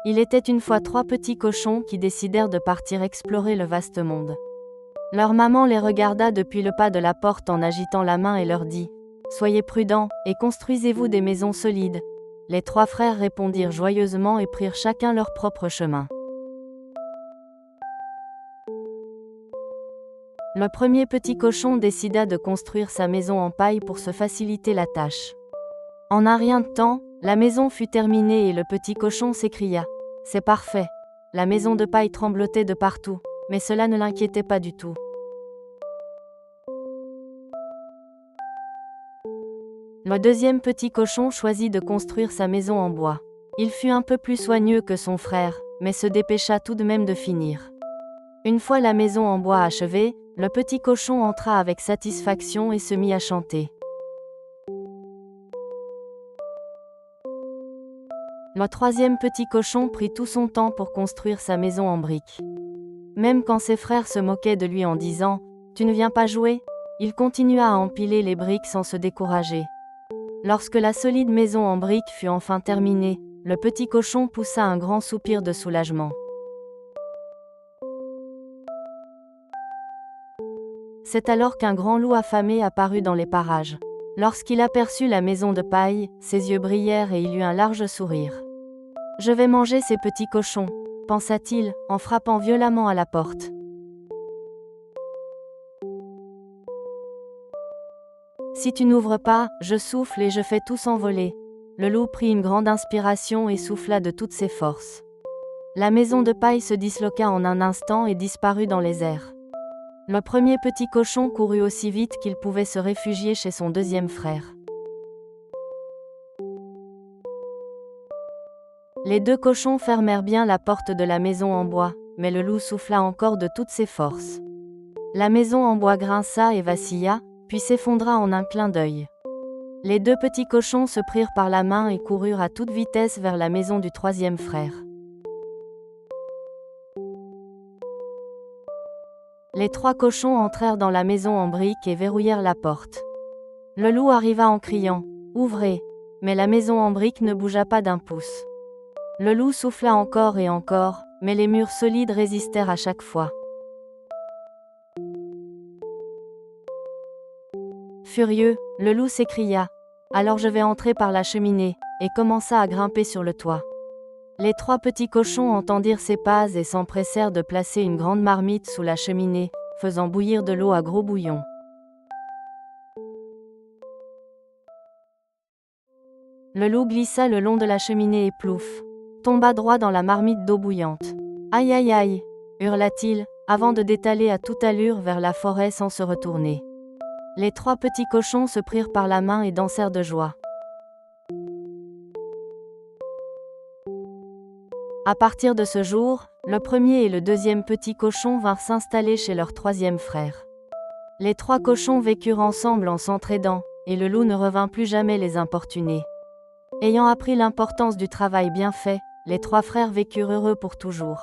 Il était une fois 3 petits cochons qui décidèrent de partir explorer le vaste monde. Leur maman les regarda depuis le pas de la porte en agitant la main et leur dit « Soyez prudents, et construisez-vous des maisons solides. » Les 3 frères répondirent joyeusement et prirent chacun leur propre chemin. Le premier petit cochon décida de construire sa maison en paille pour se faciliter la tâche. En un rien de temps, la maison fut terminée et le petit cochon s'écria « C'est parfait !» La maison de paille tremblotait de partout, mais cela ne l'inquiétait pas du tout. Le deuxième petit cochon choisit de construire sa maison en bois. Il fut un peu plus soigneux que son frère, mais se dépêcha tout de même de finir. Une fois la maison en bois achevée, le petit cochon entra avec satisfaction et se mit à chanter. Le troisième petit cochon prit tout son temps pour construire sa maison en briques. Même quand ses frères se moquaient de lui en disant « Tu ne viens pas jouer ?» il continua à empiler les briques sans se décourager. Lorsque la solide maison en briques fut enfin terminée, le petit cochon poussa un grand soupir de soulagement. C'est alors qu'un grand loup affamé apparut dans les parages. Lorsqu'il aperçut la maison de paille, ses yeux brillèrent et il eut un large sourire. « Je vais manger ces petits cochons », pensa-t-il, en frappant violemment à la porte. « Si tu n'ouvres pas, je souffle et je fais tout s'envoler. » Le loup prit une grande inspiration et souffla de toutes ses forces. La maison de paille se disloqua en un instant et disparut dans les airs. Le premier petit cochon courut aussi vite qu'il pouvait se réfugier chez son deuxième frère. Les 2 cochons fermèrent bien la porte de la maison en bois, mais le loup souffla encore de toutes ses forces. La maison en bois grinça et vacilla, puis s'effondra en un clin d'œil. Les 2 petits cochons se prirent par la main et coururent à toute vitesse vers la maison du troisième frère. Les 3 cochons entrèrent dans la maison en briques et verrouillèrent la porte. Le loup arriva en criant « Ouvrez !» mais la maison en briques ne bougea pas d'un pouce. Le loup souffla encore et encore, mais les murs solides résistèrent à chaque fois. Furieux, le loup s'écria « Alors je vais entrer par la cheminée » et commença à grimper sur le toit. Les 3 petits cochons entendirent ses pas et s'empressèrent de placer une grande marmite sous la cheminée, faisant bouillir de l'eau à gros bouillon. Le loup glissa le long de la cheminée et plouf, tomba droit dans la marmite d'eau bouillante. « Aïe aïe aïe !» hurla-t-il, avant de détaler à toute allure vers la forêt sans se retourner. Les 3 petits cochons se prirent par la main et dansèrent de joie. À partir de ce jour, le premier et le deuxième petit cochon vinrent s'installer chez leur troisième frère. Les 3 cochons vécurent ensemble en s'entraidant, et le loup ne revint plus jamais les importuner. Ayant appris l'importance du travail bien fait, les 3 frères vécurent heureux pour toujours.